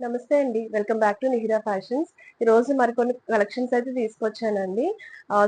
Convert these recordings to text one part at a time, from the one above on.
నమస్తే అండి. Welcome back to Nihira fashions. ఈరోజు మరికొన్ని కలెక్షన్స్ అయితే తీసుకొచ్చానండి.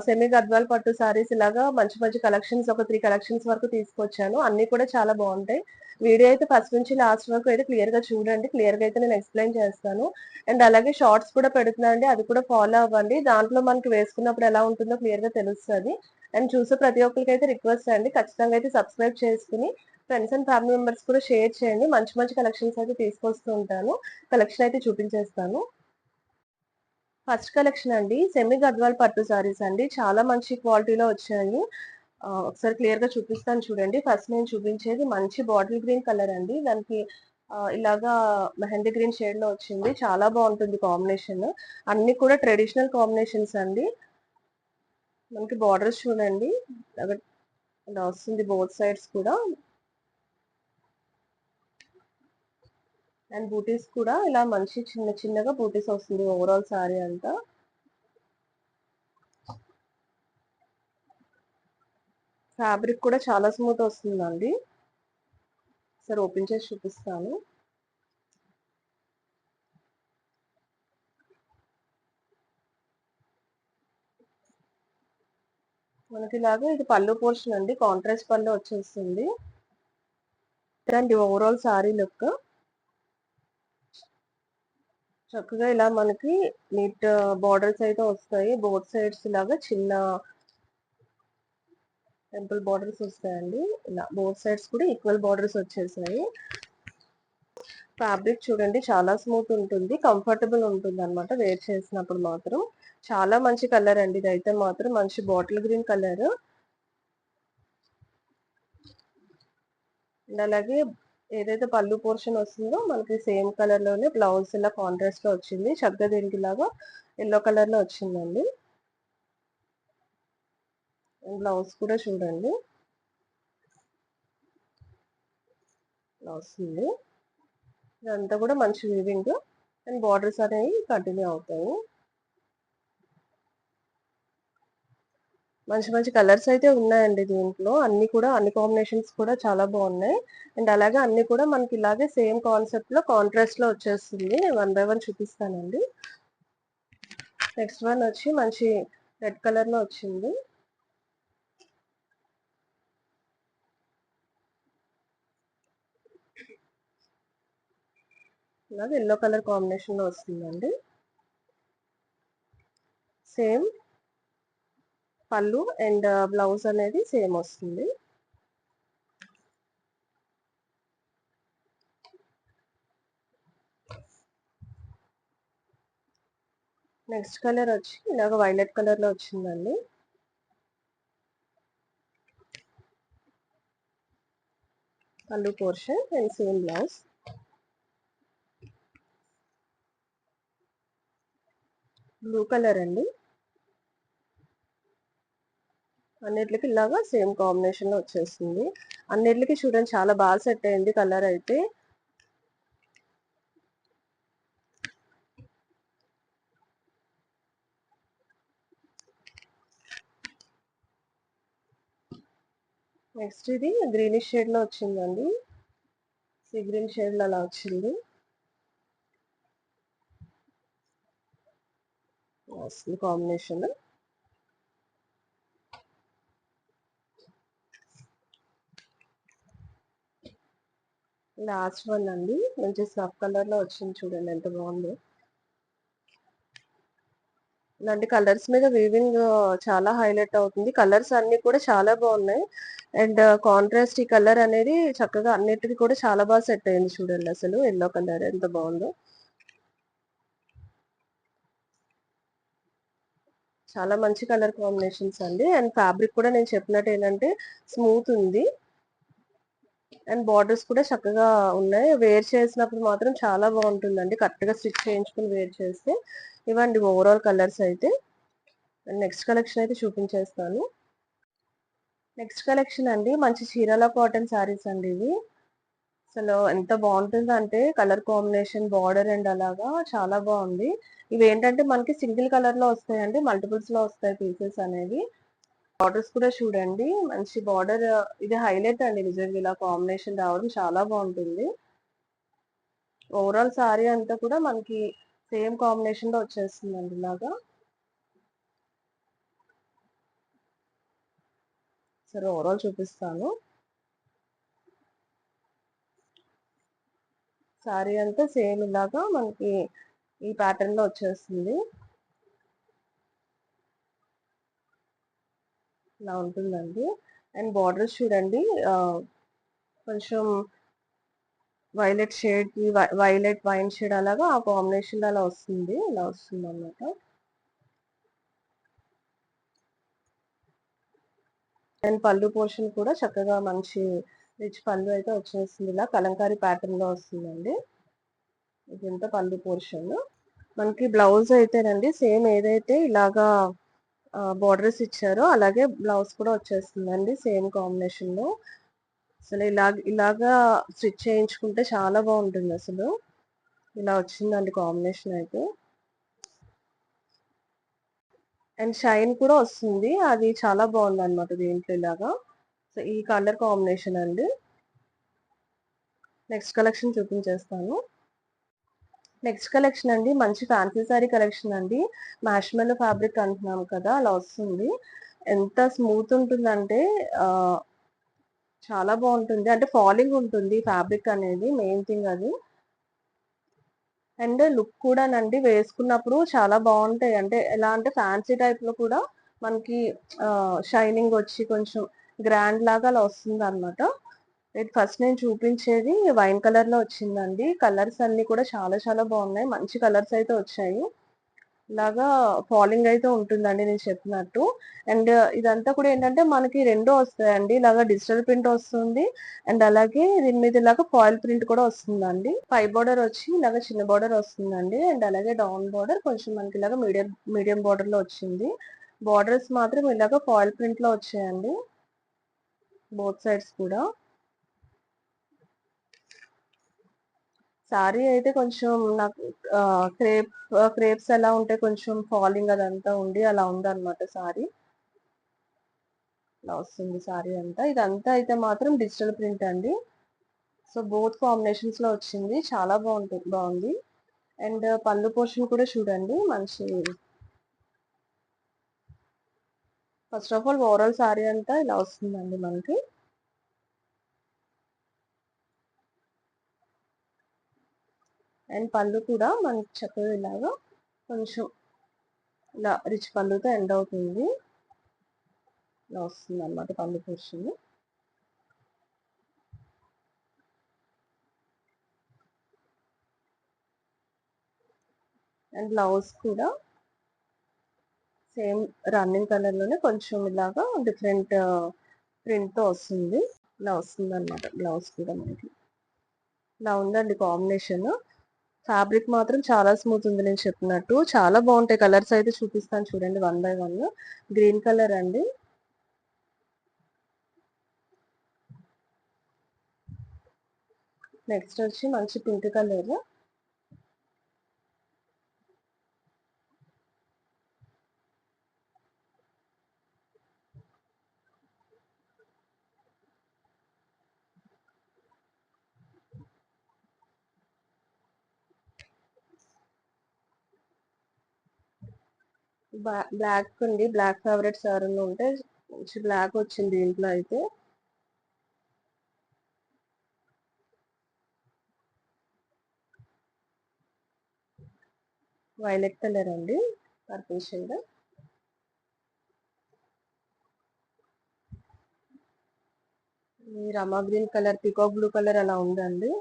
సెమీ గద్వాల్ పట్టు సారీస్ ఇలాగా మంచి మంచి కలెక్షన్స్ ఒక 3 కలెక్షన్స్ వరకు తీసుకొచ్చాను. అన్నీ కూడా చాలా బావుంటాయి. వీడియో అయితే ఫస్ట్ నుంచి లాస్ట్ వరకు అయితే క్లియర్‌గా చూడండి. క్లియర్‌గా అయితే నేను ఎక్స్‌ప్లెయిన్ చేస్తాను. అండ్ అలాగే షార్ట్స్ కూడా పెడుతున్నా అండి. అది కూడా ఫాలో అవ్వండి. దాంట్లో మనకి వేసుకున్నప్పుడు ఎలా ఉంటుందో క్లియర్‌గా తెలుస్తది. అండ్ చూసే ప్రతి ఒక్కరికైతే రిక్వెస్ట్ అండి. ఖచ్చితంగా అయితే సబ్స్క్రైబ్ చేసుకొని ఫ్రెండ్స్ అండ్ ఫ్యామిలీ మెంబర్స్ కూడా షేర్ చేయండి. మంచి మంచి కలెక్షన్స్ అయితే తీసుకొస్తూ ఉంటాను. కలెక్షన్ అయితే చూపించేస్తాను. ఫస్ట్ కలెక్షన్ అండి సెమీ గద్వాల్ పట్టు సారీస్ అండి. చాలా మంచి క్వాలిటీలో వచ్చాయి. ఒకసారి క్లియర్ గా చూపిస్తాను చూడండి. ఫస్ట్ నేను చూపించేది మంచి బాటిల్ గ్రీన్ కలర్ అండి. దానికి ఇలాగా మెహందీ గ్రీన్ షేడ్ లో వచ్చింది. చాలా బాగుంటుంది కాంబినేషన్. అన్ని కూడా ట్రెడిషనల్ కాంబినేషన్స్ అండి. మనకి బార్డర్స్ చూడండి ఇలా వస్తుంది బోత్ సైడ్స్ కూడా. అండ్ బూటీస్ కూడా ఇలా మంచి చిన్న చిన్నగా బూటీస్ వస్తుంది ఓవరాల్ సారీ అంతా. ఫ్యాబ్రిక్ కూడా చాలా స్మూత్ వస్తుందండి. సరే ఓపెన్ చేసి చూపిస్తాను. మనకి ఇలాగా ఇది పళ్ళు పోర్షన్ అండి. కాంట్రాస్ట్ పళ్ళు వచ్చేస్తుంది. ఇదండి ఓవరాల్ సారీ లుక్. చక్కగా ఇలా మనకి నీట్ బార్డర్స్ అయితే వస్తాయి. బోత్ సైడ్స్ ఇలాగా చిన్న టెంపుల్ బార్డర్స్ వస్తాయండి. ఇలా బోత్ సైడ్స్ కూడా ఈక్వల్ బార్డర్స్ వచ్చేసాయి. ఫ్యాబ్రిక్ చూడండి చాలా స్మూత్ ఉంటుంది. కంఫర్టబుల్ ఉంటుంది అనమాట వేర్ చేసినప్పుడు మాత్రం. చాలా మంచి కలర్ అండి. ఇదైతే మాత్రం మంచి బాటిల్ గ్రీన్ కలర్. అండ్ అలాగే ఏదైతే పళ్ళు పోర్షన్ వస్తుందో మనకి సేమ్ కలర్ లోనే బ్లౌజ్ ఇలా కాంట్రాస్ట్ లో వచ్చింది. చక్కగా దీనికి లాగా ఎల్లో కలర్ లో వచ్చిందండి. బ్లౌజ్ కూడా చూడండి ఇలా వస్తుంది. ఇదంతా కూడా మంచి వీవింగ్ అండ్ బార్డర్స్ అనేవి కంటిన్యూ అవుతాయి. మంచి మంచి కలర్స్ అయితే ఉన్నాయండి దీంట్లో. అన్ని కూడా అన్ని కాంబినేషన్స్ కూడా చాలా బాగున్నాయి. అండ్ అలాగే అన్ని కూడా మనకి ఇలాగే సేమ్ కాన్సెప్ట్ లో కాంట్రాస్ట్ లో వచ్చేస్తుంది. నేను వన్ బై వన్ చూపిస్తానండి. నెక్స్ట్ వన్ వచ్చి మంచి రెడ్ కలర్ లో వచ్చింది. ఇలాగే ఎల్లో కలర్ కాంబినేషన్ లో వస్తుందండి. సేమ్ పళ్ళు అండ్ బ్లౌజ్ అనేది సేమ్ వస్తుంది. నెక్స్ట్ కలర్ వచ్చి ఇలాగ వైలెట్ కలర్ లో వచ్చిందండి. పళ్ళు portion and same blouse. Blue colour అండి. అన్నిటికి ఇలాగా సేమ్ కాంబినేషన్ లో వచ్చేస్తుంది. అన్నిటికి చూడండి చాలా బాగా సెట్ అయింది కలర్ అయితే. నెక్స్ట్ ఇది గ్రీనిష్ షేడ్ లో వచ్చిందండి. సీ గ్రీన్ షేడ్ లో అలా వచ్చింది. వస్తుంది కాంబినేషన్. లాస్ట్ వన్ అండి మంచి స్నఫ్ కలర్ లో వచ్చింది చూడండి ఎంత బాగుందో. ఇలాంటి కలర్స్ మీద వీవింగ్ చాలా హైలైట్ అవుతుంది. కలర్స్ అన్ని కూడా చాలా బాగున్నాయి. అండ్ కాంట్రాస్ట్ ఈ కలర్ అనేది చక్కగా అన్నిటికీ కూడా చాలా బాగా సెట్ అయింది చూడండి. అసలు ఎల్లో కలర్ ఎంత బాగుందో. చాలా మంచి కలర్ కాంబినేషన్స్ అండి. అండ్ ఫ్యాబ్రిక్ కూడా నేను చెప్పినట్టు ఏంటంటే స్మూత్ ఉంది. అండ్ బార్డర్స్ కూడా చక్కగా ఉన్నాయి. వేర్ చేసినప్పుడు మాత్రం చాలా బాగుంటుందండి. కరెక్ట్ గా స్టిచ్ చేయించుకుని వేర్ చేస్తే. ఇవ్వండి ఓవరాల్ కలర్స్ అయితే. నెక్స్ట్ కలెక్షన్ అయితే చూపించేస్తాను. నెక్స్ట్ కలెక్షన్ అండి మంచి చీరాల కాటన్ శారీస్ అండి ఇవి. అసలు ఎంత బాగుంటుందంటే కలర్ కాంబినేషన్ బార్డర్ అండ్ అలాగా చాలా బాగుంది. ఇవి ఏంటంటే మనకి సింగిల్ కలర్ లో వస్తాయండి. మల్టిపుల్స్ లో వస్తాయి పీసెస్ అనేవి. బార్డర్స్ కూడా చూడండి మంచి బార్డర్. ఇది హైలైట్ అండి నిజంగా ఇలా కాంబినేషన్ రావడం చాలా బాగుంటుంది. ఓవరాల్ సారీ అంతా కూడా మనకి సేమ్ కాంబినేషన్ లో వచ్చేస్తుందండి ఇలాగా. సరే ఓవరాల్ చూపిస్తాను. సారీ అంతా సేమ్ ఇలాగా మనకి ఈ ప్యాటర్న్ లో వచ్చేస్తుంది. ఇలా ఉంటుందండి. అండ్ బార్డర్స్ చూడండి, కొంచెం వైలెట్ షేడ్ కి వైలెట్ వైన్ షేడ్ అలాగా ఆ కాంబినేషన్ అలా వస్తుంది. ఇలా వస్తుంది అన్నమాట. అండ్ పళ్ళు పోర్షన్ కూడా చక్కగా మంచి రిచ్ పళ్ళు అయితే వచ్చేస్తుంది. ఇలా కలంకారీ ప్యాటర్న్ లో వస్తుందండి. ఇదంతా పళ్ళు పోర్షన్. మనకి బ్లౌజ్ అయితేనండి సేమ్ ఏదైతే ఇలాగా బార్డర్స్ ఇచ్చారో అలాగే బ్లౌజ్ కూడా వచ్చేస్తుందండి సేమ్ కాంబినేషన్ లో. అసలు ఇలాగా స్టిచ్ చేయించుకుంటే చాలా బాగుంటుంది అసలు. ఇలా వచ్చిందండి కాంబినేషన్ అయితే. అండ్ షైన్ కూడా వస్తుంది, అది చాలా బాగుంది అనమాట దీంట్లో ఇలాగా. సో ఈ కలర్ కాంబినేషన్ అండి. నెక్స్ట్ కలెక్షన్ చూపించేస్తాను. నెక్స్ట్ కలెక్షన్ అండి మంచి ఫ్యాన్సీ సారీ కలెక్షన్ అండి. మ్యాష్మెల్లో ఫ్యాబ్రిక్ అంటున్నాం కదా, అలా వస్తుంది. ఎంత స్మూత్ ఉంటుందంటే చాలా బాగుంటుంది. అంటే ఫాలింగ్ ఉంటుంది ఫ్యాబ్రిక్ అనేది, మెయిన్ థింగ్ అది. అండ్ లుక్ కూడానండి వేసుకున్నప్పుడు చాలా బాగుంటాయి. అంటే ఎలా అంటే ఫ్యాన్సీ టైప్ లో కూడా మనకి షైనింగ్ వచ్చి కొంచెం గ్రాండ్ లాగా అలా వస్తుంది అనమాట. ఫస్ట్ నేను చూపించేది వైన్ కలర్ లో వచ్చిందండి. కలర్స్ అన్ని కూడా చాలా చాలా బాగున్నాయి, మంచి కలర్స్ అయితే వచ్చాయి. ఇలాగా ఫాలింగ్ అయితే ఉంటుందండి నేను చెప్పినట్టు. అండ్ ఇదంతా కూడా ఏంటంటే మనకి రెండు వస్తాయండి. ఇలాగా డిజిటల్ ప్రింట్ వస్తుంది, అండ్ అలాగే దీని మీద ఇలాగా ఫాయిల్ ప్రింట్ కూడా వస్తుందండి. పై బోర్డర్ వచ్చి ఇలాగ చిన్న బోర్డర్ వస్తుందండి. అండ్ అలాగే డౌన్ బోర్డర్ కొంచెం మనకి ఇలాగ మీడియం మీడియం బోర్డర్ లో వచ్చింది. బోర్డర్స్ మాత్రం ఇలాగ ఫాయిల్ ప్రింట్ లో వచ్చాయండి బోత్ సైడ్స్ కూడా. సారీ అయితే కొంచెం నాకు క్రేప్ క్రేప్స్ ఎలా ఉంటే కొంచెం ఫాలింగ్ అదంతా ఉండి అలా ఉందన్నమాట సారీ. ఇలా వస్తుంది సారీ అంతా. ఇదంతా అయితే మాత్రం డిజిటల్ ప్రింట్ అండి. సో బోత్ కాంబినేషన్స్ లో వచ్చింది, చాలా బాగుంది. అండ్ పళ్ళు పోర్షన్ కూడా చూడండి మంచి. First of all overall sorry అంతా ఇలా వస్తుందండి మనకి. అండ్ పళ్ళు కూడా మనకి చక్కగా ఇలాగా కొంచెం ఇలా రిచ్ పళ్ళుతో ఎండ్ అవుతుంది. ఇలా వస్తుంది అన్నమాట పళ్ళు పోర్షన్. అండ్ బ్లౌజ్ కూడా సేమ్ రన్నింగ్ కలర్ లోనే కొంచెం ఇలాగా డిఫరెంట్ ప్రింట్ తో వస్తుంది. ఇలా వస్తుంది అనమాట బ్లౌజ్ కూడా మనకి. ఇలా ఉందండి కాంబినేషన్. ఫ్యాబ్రిక్ మాత్రం చాలా స్మూత్ ఉంది నేను చెప్పినట్టు. చాలా బాగుంటాయి. కలర్స్ అయితే చూపిస్తాను చూడండి one by one. Green colour అండి. నెక్స్ట్ వచ్చి మంచి పింక్ కలర్. బ్లాక్ అండి, బ్లాక్ ఫేవరెట్స్ ఎవరైనా ఉంటే మంచి బ్లాక్ వచ్చింది దీంట్లో అయితే. వైలెట్ కలర్ అండి, purple shade. Rama green colour, peacock blue colour అలా ఉందండి.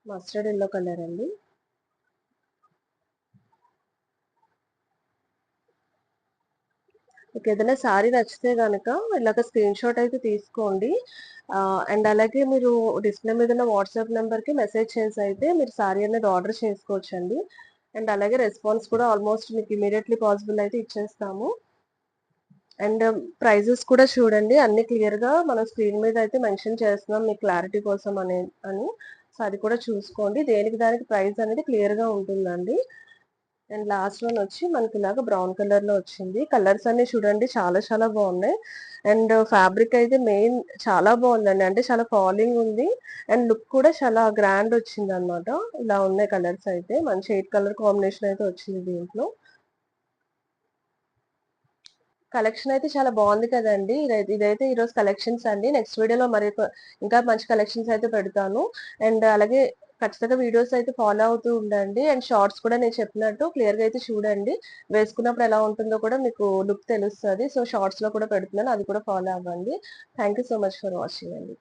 మస్టర్డ్ ఎల్లో కలర్ అండి. మీకు ఏదైనా సారీ నచ్చితే కనుక ఇలాగ స్క్రీన్ షాట్ అయితే తీసుకోండి. అండ్ అలాగే మీరు డిస్ప్లే మీద ఉన్న వాట్సాప్ నెంబర్కి మెసేజ్ చేసి అయితే మీరు సారీ అనేది ఆర్డర్ చేసుకోవచ్చండి. అండ్ అలాగే రెస్పాన్స్ కూడా ఆల్మోస్ట్ మీకు ఇమీడియట్లీ పాసిబుల్ అయితే ఇచ్చేస్తాము. అండ్ ప్రైజెస్ కూడా చూడండి అన్ని క్లియర్ గా మనం స్క్రీన్ మీద అయితే మెన్షన్ చేస్తున్నాం మీకు క్లారిటీ కోసం అని. సో అది కూడా చూసుకోండి, దేనికి దానికి ప్రైస్ అనేది క్లియర్ గా ఉంటుందండి. అండ్ లాస్ట్ వన్ వచ్చి మనకి ఇలాగ బ్రౌన్ కలర్ లో వచ్చింది. కలర్స్ అన్ని చూడండి చాలా చాలా బాగున్నాయి. అండ్ ఫ్యాబ్రిక్ అయితే మెయిన్ చాలా బాగుందండి. అంటే చాలా ఫాలింగ్ ఉంది. అండ్ లుక్ కూడా చాలా గ్రాండ్ వచ్చింది అనమాట. ఇలా ఉన్నాయి కలర్స్ అయితే. మంచి 8 కలర్ కాంబినేషన్ అయితే వచ్చింది దీంట్లో. కలెక్షన్ అయితే చాలా బాగుంది కదండి. ఇదైతే ఈరోజు కలెక్షన్స్ అండి. నెక్స్ట్ వీడియోలో మరి ఇంకా మంచి కలెక్షన్స్ అయితే పెడతాను. అండ్ అలాగే ఖచ్చితంగా వీడియోస్ అయితే ఫాలో అవుతూ ఉండండి. అండ్ షార్ట్స్ కూడా నేను చెప్పినట్టు క్లియర్ గా అయితే చూడండి. వేసుకున్నప్పుడు ఎలా ఉంటుందో కూడా మీకు లుక్ తెలుస్తుంది. సో షార్ట్స్ లో కూడా పెడుతున్నాను, అది కూడా ఫాలో అవ్వండి. Thank you so much for watching అండి.